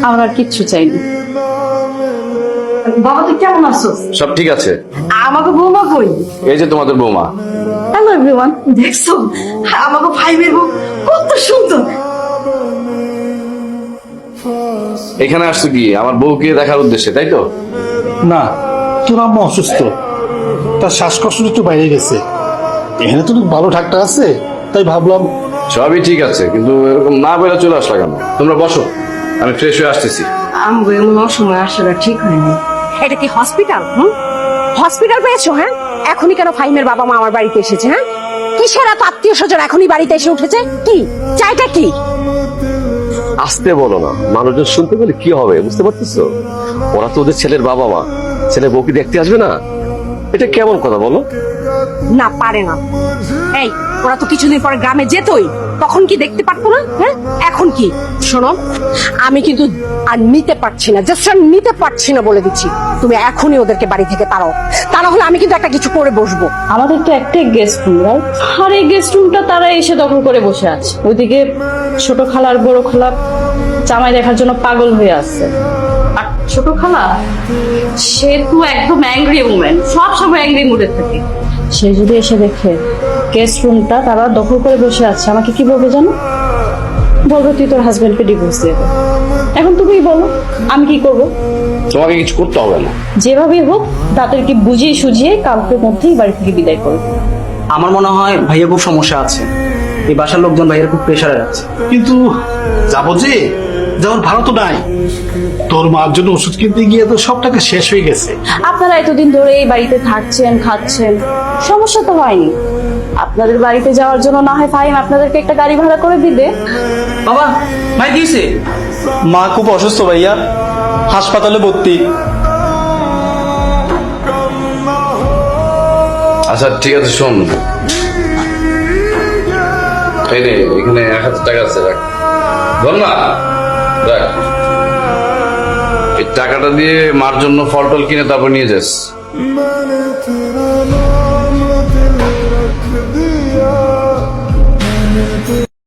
আমার আর কিচ্ছু চাই না। বাবা তুই কেমন আছো? সব ঠিক আছে। আমাকে বৌমা কই? এই যে তোমাদের বৌমা। হ্যালো এভরিওয়ান, দেখছো আমাকে ভাইবের বউ কত সুন্দর। এখানে আসছো কি আমার বউকে দেখার উদ্দেশ্যে, তাই তো? না, তোর আম্মা অসুস্থ, তার শ্বাসকষ্ট একটু বাইরে গেছে। এখানে তো ভালো ডাক্তার আছে, তাই ভাবলাম। সবই ঠিক আছে, কিন্তু এরকম না বলে চলে আসলা কেন? তোমরা বসো, আমি ফ্রেশ হয়ে আসতেছি। আমগো এমন অসময় আসাটা ঠিক হয়নি। এটা কি হসপিটাল? হসপিটাল পেয়েছো? হ্যাঁ, এখনই কেন ফাহিমের বাবা মা আমার বাড়িতে এসেছে? হ্যাঁ, কিসের এত আত্মীয় স্বজন এখনই বাড়িতে এসে উঠেছে? কি চাইটা কি? আসতে বলো না, মানুষজন শুনতে পেলে কি হবে বুঝতে পারতেছো? ওরা তো ওদের ছেলের বাবা মা, ছেলে বউকে দেখতে আসবে না? এটা কেমন কথা বলো? না পারে না। এই ওরা তো কিছুদিন পরে গ্রামে যেতই, তখন কি দেখতে পারতো না? হ্যাঁ, এখন কি? শোনো, আমি কিন্তু আর নিতে পারছি না, জাস্ট আর নিতে পারছি না বলে দিচ্ছি। তুমি এখনই ওদেরকে বাড়ি থেকে তাড়াও, তা না হলে আমি কিন্তু একটা কিছু করে বসবো। আমাদের তো একটাই গেস্ট রুম, রাইট? আর এই গেস্ট রুমটা তারা এসে দখল করে বসে আছে। ওইদিকে ছোট খালা আর বড় খালা জামাই দেখার জন্য পাগল হয়ে আছে। আর ছোট খালা, সে তো একদম অ্যাংরি উমেন, সব সময় অ্যাংরি মুডে থাকে। সে যদি এসে দেখে গেস্ট রুমটা তারা দখল করে বসে আছে, আমাকে কি বলবে জানো? বলবে তুই তোর হাজবেন্ডকে ডিভোর্স দিয়ে দে। এখন তুমিই বলো আমি কি করব? তোমাকে কিছু করতে হবে না। যেভাবেই হোক তাদেরকে বুঝিয়ে সুঝিয়ে কালকের মধ্যেই বাড়ি থেকে বিদায় করবো। আমার মনে হয় ভাইয়া খুব সমস্যা আছে, এই বাসার লোকজন ভাইয়ের খুব প্রেশারে আছে। কিন্তু যাবো যে, যেমন ভালো তো নাই। তোর মার জন্য ওষুধ কিনতে গিয়ে তো সব টাকা শেষ হয়ে গেছে। আপনারা এতদিন ধরে এই বাড়িতে থাকছেন, খাচ্ছেন, সমস্যা তো হয়নি। আপনাদের বাড়িতে যাওয়ার জন্য না হয় ফাহিম আপনাদেরকে একটা গাড়ি ভাড়া করে দিবে। বাবা, ভাই দিয়েছে। মা খুব অসুস্থ ভাইয়া, হাসপাতালে ভর্তি। আচ্ছা ঠিক আছে, শোন, এই নে, এখানে 1000 টাকা আছে, রাখ। বল না, রাখ। এই টাকাটা দিয়ে মার জন্য ফল টল কিনে তারপর নিয়ে যাস।